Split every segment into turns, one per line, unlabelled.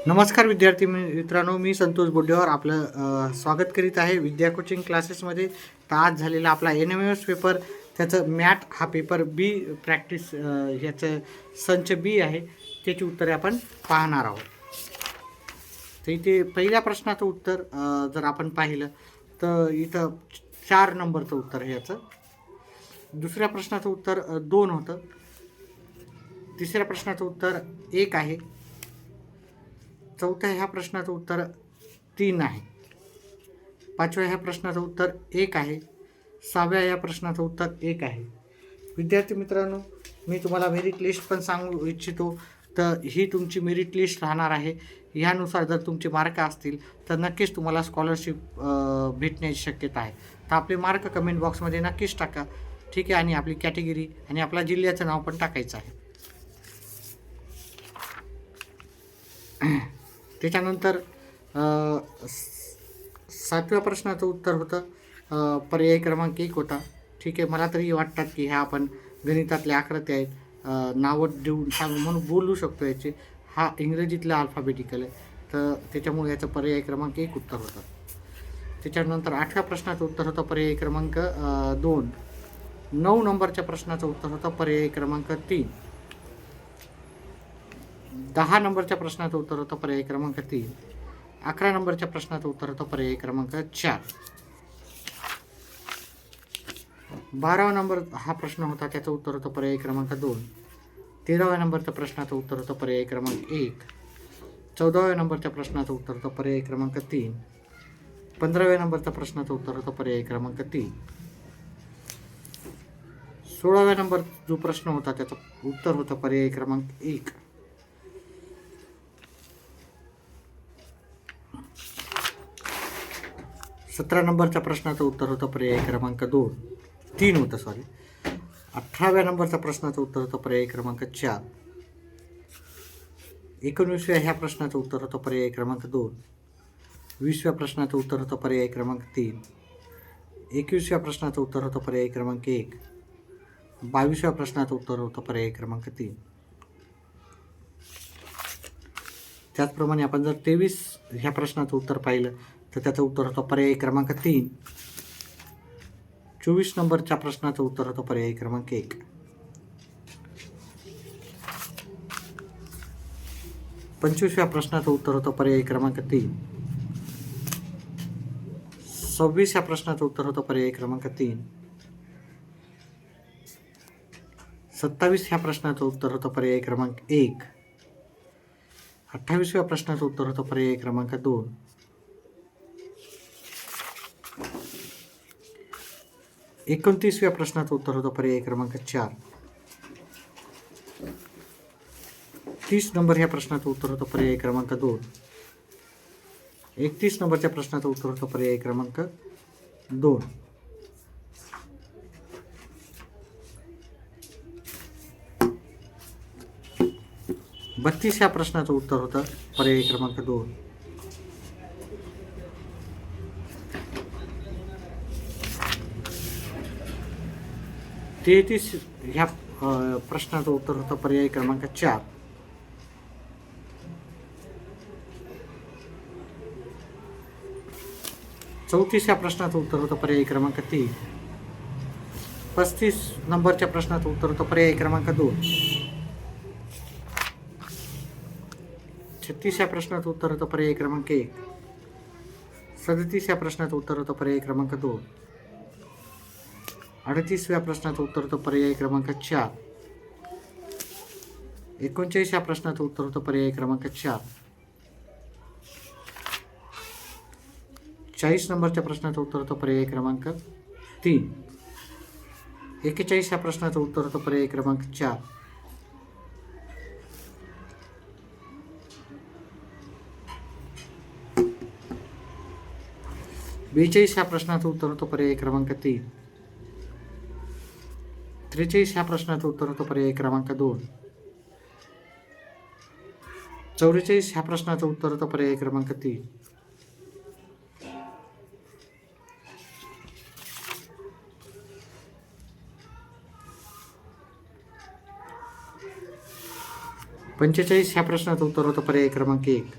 नमस्कार विद्यार्थी मित्रांनो, मी संतोष बोड्डेवर आपलं स्वागत करीत आहे विद्या कोचिंग क्लासेसमध्ये. तर आज झालेला आपला NMS पेपर, त्याचं मॅट हा पेपर बी प्रॅक्टिस ह्याचं संच बी आहे, त्याची उत्तरे आपण पाहणार आहोत. तर इथे पहिल्या प्रश्नाचं उत्तर जर आपण पाहिलं तर इथं 4 नंबरचं उत्तर आहे याचं. दुसऱ्या प्रश्नाचं उत्तर 2 होतं. तिसऱ्या प्रश्नाचं उत्तर 1 आहे. चौथ्या ह्या प्रश्नाचं उत्तर 3 आहे. पाचव्या ह्या प्रश्नाचं उत्तर 1 आहे. सहाव्या ह्या प्रश्नाचं उत्तर 1 आहे. विद्यार्थी मित्रांनो, मी तुम्हाला मेरिट लिस्ट पण सांगू इच्छितो. तर ही तुमची मेरिट लिस्ट राहणार आहे. ह्यानुसार जर तुमचे मार्क असतील तर नक्कीच तुम्हाला स्कॉलरशिप भेटण्याची शक्यता आहे. तर आपले मार्क कमेंट बॉक्समध्ये नक्कीच टाका, ठीक आहे. आणि आपली कॅटेगरी आणि आपल्या जिल्ह्याचं नाव पण टाकायचं आहे. त्याच्यानंतर 7व्या प्रश्नाचं उत्तर होतं पर्याय क्रमांक 1 होता, ठीक आहे. मला तरी वाटतात की ह्या आपण गणितातल्या आकृत्या आहेत, नावं देऊन सांग म्हणून बोलू शकतो याचे. हा इंग्रजीतला अल्फाबेटिकल आहे, तर त्याच्यामुळे याचं पर्याय क्रमांक 1 उत्तर होतं. त्याच्यानंतर 8व्या प्रश्नाचं उत्तर होतं पर्याय क्रमांक 2. 9 नंबरच्या प्रश्नाचं उत्तर होतं पर्याय क्रमांक 3. 10 नंबरच्या प्रश्नाचं उत्तर होतं पर्याय क्रमांक 3. 11 नंबरच्या प्रश्नाचं उत्तर होतं पर्याय क्रमांक 4. 12वा नंबर हा प्रश्न होता, त्याचं उत्तर होतं पर्याय क्रमांक 2. 13व्या नंबरच्या प्रश्नाचं उत्तर होतं पर्याय क्रमांक 1. 14व्या नंबरच्या प्रश्नाचं उत्तर होतं पर्याय क्रमांक 3. 15व्या नंबरच्या प्रश्नाचं उत्तर होतं पर्याय क्रमांक 3. 16व्या नंबर जो प्रश्न होता त्याचं उत्तर होतं पर्याय क्रमांक 1. 17 नंबरच्या प्रश्नाचं उत्तर होतं पर्याय क्रमांक 3 होतं, सॉरी. 18व्या नंबरच्या प्रश्नाचं उत्तर होतं पर्याय क्रमांक 4. 19व्या ह्या प्रश्नाचं उत्तर होतं पर्याय क्रमांक 2. 20व्या प्रश्नाचं उत्तर होतं पर्याय क्रमांक 3. 21व्या प्रश्नाचं उत्तर होतं पर्याय क्रमांक 1. 22व्या प्रश्नाचं उत्तर होतं पर्याय क्रमांक 3. त्याचप्रमाणे आपण जर 23 ह्या प्रश्नाचं उत्तर पाहिलं तर त्याचं उत्तर होतं पर्याय क्रमांक 3. 24 नंबरच्या प्रश्नाचं उत्तर होतं पर्याय क्रमांक 1. 25व्या प्रश्नाचं उत्तर होतं पर्याय क्रमांक 3. 26व्या प्रश्नाचं उत्तर होतं पर्याय क्रमांक 3. 27 ह्या प्रश्नाचं उत्तर होतं पर्याय क्रमांक 1. 28व्या प्रश्नाचं उत्तर होतं पर्याय क्रमांक 2. 29व्या प्रश्नाचं उत्तर होतं पर्याय क्रमांक 4. 30 नंबर ह्या प्रश्नाचं उत्तर होतं पर्याय क्रमांक 2. 31 नंबरच्या प्रश्नाचं उत्तर होतं पर्याय क्रमांक 2. 32 ह्या प्रश्नाचं उत्तर होतं पर्याय क्रमांक 2. 33 ह्या प्रश्नाचं उत्तर होतं पर्याय क्रमांक 4. 34 ह्या प्रश्नाचं उत्तर होतं पर्याय क्रमांक 3. 35 नंबरच्या प्रश्नाचं उत्तर होतं पर्याय क्रमांक 2. 36 ह्या प्रश्नाचं उत्तर होतं पर्याय क्रमांक 1. 37 ह्या प्रश्नाचं उत्तर होतं पर्याय क्रमांक 2. 38व्या प्रश्नाचं उत्तर होतं पर्याय क्रमांक 4. 39 ह्या प्रश्नाचं उत्तर होतं पर्याय क्रमांक 4. 40 नंबरच्या प्रश्नाचं उत्तर होतं पर्याय क्रमांक 3. 41 ह्या प्रश्नाचं उत्तर होतं पर्याय क्रमांक 4. 42 ह्या प्रश्नाचं उत्तर होतं पर्याय क्रमांक 3. 43 ह्या प्रश्नाचं उत्तर होतं पर्याय क्रमांक 2. 44 ह्या प्रश्नाचं उत्तर होतं पर्याय क्रमांक 3. 45 ह्या प्रश्नाचं उत्तर होतं पर्याय क्रमांक 1.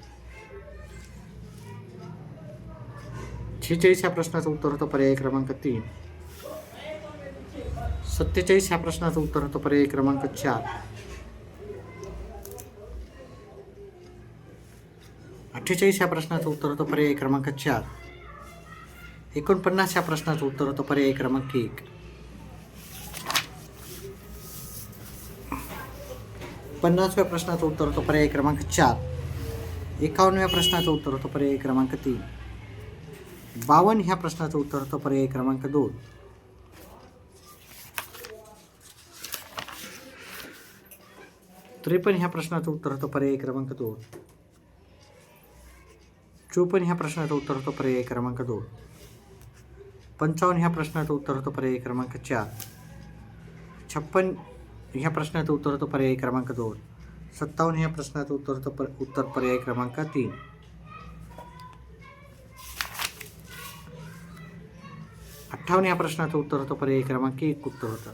46 ह्या प्रश्नाचं उत्तर होतं पर्याय क्रमांक 3. 47 ह्या प्रश्नाचं उत्तर होतं पर्याय क्रमांक 4. 48 ह्या प्रश्नाचं उत्तर होतं पर्याय क्रमांक 4. 49 ह्या प्रश्नाचं उत्तर होतं पर्याय क्रमांक 1. 50व्या प्रश्नाचं उत्तर होतं पर्याय क्रमांक 4. 51व्या प्रश्नाचं उत्तर होतं पर्याय क्रमांक 3. 52 ह्या प्रश्नाचं उत्तर होतं पर्याय क्रमांक 2. 53 ह्या प्रश्नाचं उत्तर होतं पर्याय क्रमांक 2. 54 ह्या प्रश्नाचं उत्तर होतं पर्याय क्रमांक 2. 55 ह्या प्रश्नाचं उत्तर होतं पर्याय क्रमांक 4. 56 ह्या प्रश्नाचं उत्तर होतं पर्याय क्रमांक 2. 57 ह्या प्रश्नाचं उत्तर होतं उत्तर पर्याय क्रमांक 3. 58 ह्या प्रश्नाचं उत्तर होतं पर्याय क्रमांक 1 उत्तर होतं.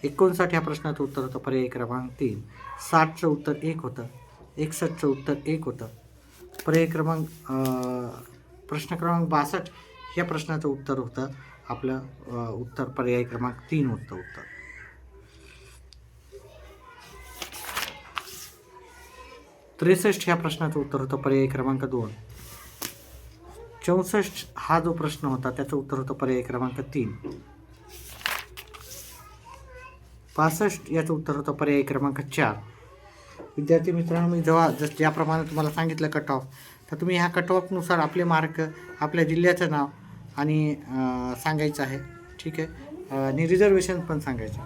59 ह्या प्रश्नाचं उत्तर होतं पर्याय क्रमांक 3. 60चं उत्तर 1 होतं. 61चं उत्तर 1 होतं. पर्याय क्रमांक प्रश्न क्रमांक 62 ह्या प्रश्नाचं उत्तर होतं आपलं उत्तर पर्याय क्रमांक 3 होतं उत्तर. 63 ह्या प्रश्नाचं उत्तर होतं पर्याय क्रमांक 2. 64 हा जो प्रश्न होता त्याचं उत्तर होतं पर्याय क्रमांक 3. 65 याचं उत्तर होतं पर्याय क्रमांक 4. विद्यार्थी मित्रांनो, मी ज्याप्रमाणे तुम्हाला सांगितलं कट ऑफ, तर तुम्ही ह्या कट ऑफनुसार आपले मार्क, आपल्या जिल्ह्याचं नाव आणि सांगायचं आहे. ठीक आहे. आणि रिझर्वेशन पण सांगायचं.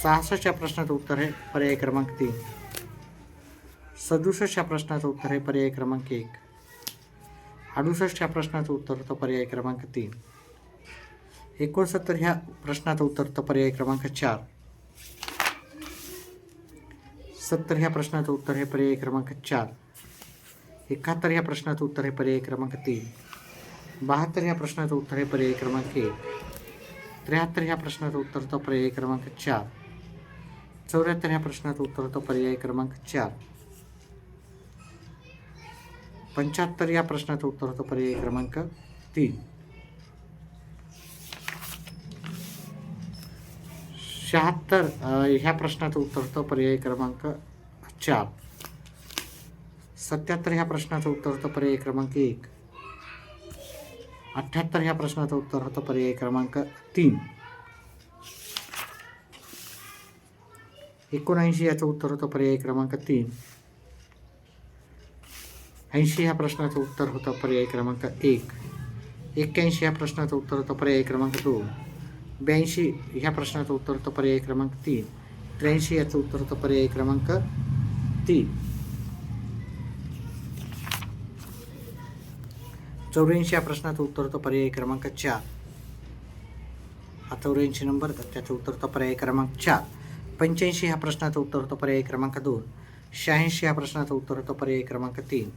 66 या प्रश्नाचं उत्तर आहे पर्याय क्रमांक 3. 67 या प्रश्नाचं उत्तर आहे पर्याय क्रमांक 1. 68 या प्रश्नाचं उत्तर होतं पर्याय क्रमांक 3. 69 ह्या प्रश्नाचं उत्तर होतं पर्याय क्रमांक 4. 70 ह्या प्रश्नाचं उत्तर आहे पर्याय क्रमांक 4. 71 ह्या प्रश्नाचं उत्तर आहे पर्याय क्रमांक 3. 72 ह्या प्रश्नाचं उत्तर आहे पर्याय क्रमांक 1. 73 ह्या प्रश्नाचं उत्तर होतं पर्याय क्रमांक 4. 74 ह्या प्रश्नाचं उत्तर होतं पर्याय क्रमांक 4. 75 या प्रश्नाचं उत्तर होतं पर्याय क्रमांक 3. 76 ह्या प्रश्नाचं उत्तर होतं पर्याय क्रमांक 4. 77 ह्या प्रश्नाचं उत्तर होतं पर्याय क्रमांक 1. 78 ह्या प्रश्नाचं उत्तर होतं पर्याय क्रमांक 3. 79 याचं उत्तर होतं पर्याय क्रमांक 3. 80 ह्या प्रश्नाचं उत्तर होतं पर्याय क्रमांक 1. 81 ह्या प्रश्नाचं उत्तर होतं पर्याय क्रमांक 2. 82 ह्या प्रश्नाचं उत्तर होतं पर्याय क्रमांक 3. 83 याचं उत्तर होतं पर्याय क्रमांक 3. 84 या प्रश्नाचं उत्तर होतं पर्याय क्रमांक 4. हा 84 नंबर, त्याचं उत्तर होतं पर्याय क्रमांक 4. 85 ह्या प्रश्नाचं उत्तर होतं पर्याय क्रमांक 2. 86 या प्रश्नाचं उत्तर होतं पर्याय क्रमांक 3.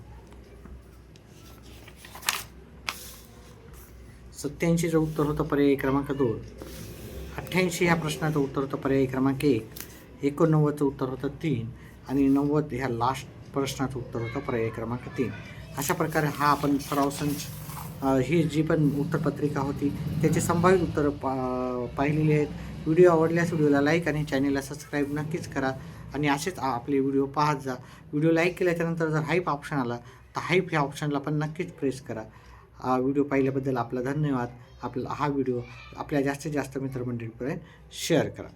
87चं उत्तर होतं पर्याय क्रमांक 2. 88 ह्या प्रश्नाचं उत्तर होतं पर्याय क्रमांक 1. 89चं उत्तर होतं 3. आणि 90 ह्या लास्ट प्रश्नाचं उत्तर होतं पर्याय क्रमांक 3. अशा प्रकारे हा आपण सराव संच ही जी पण उत्तरपत्रिका होती त्याची संभाव्य उत्तरं पाहिलेली आहेत. व्हिडिओ आवडल्यास व्हिडिओला लाईक आणि चॅनलला सबस्क्राईब नक्कीच करा आणि असेच आपले व्हिडिओ पाहत जा. व्हिडिओ लाईक केल्याच्यानंतर जर हाईप ऑप्शन आला तर हाईप ह्या ऑप्शनला पण नक्कीच प्रेस करा. व्हिडिओ पाहिल्याबद्दल आपला धन्यवाद. हा व्हिडिओ आपल्या जास्तीत जास्त मित्रमंडळीपर्यंत शेअर करा.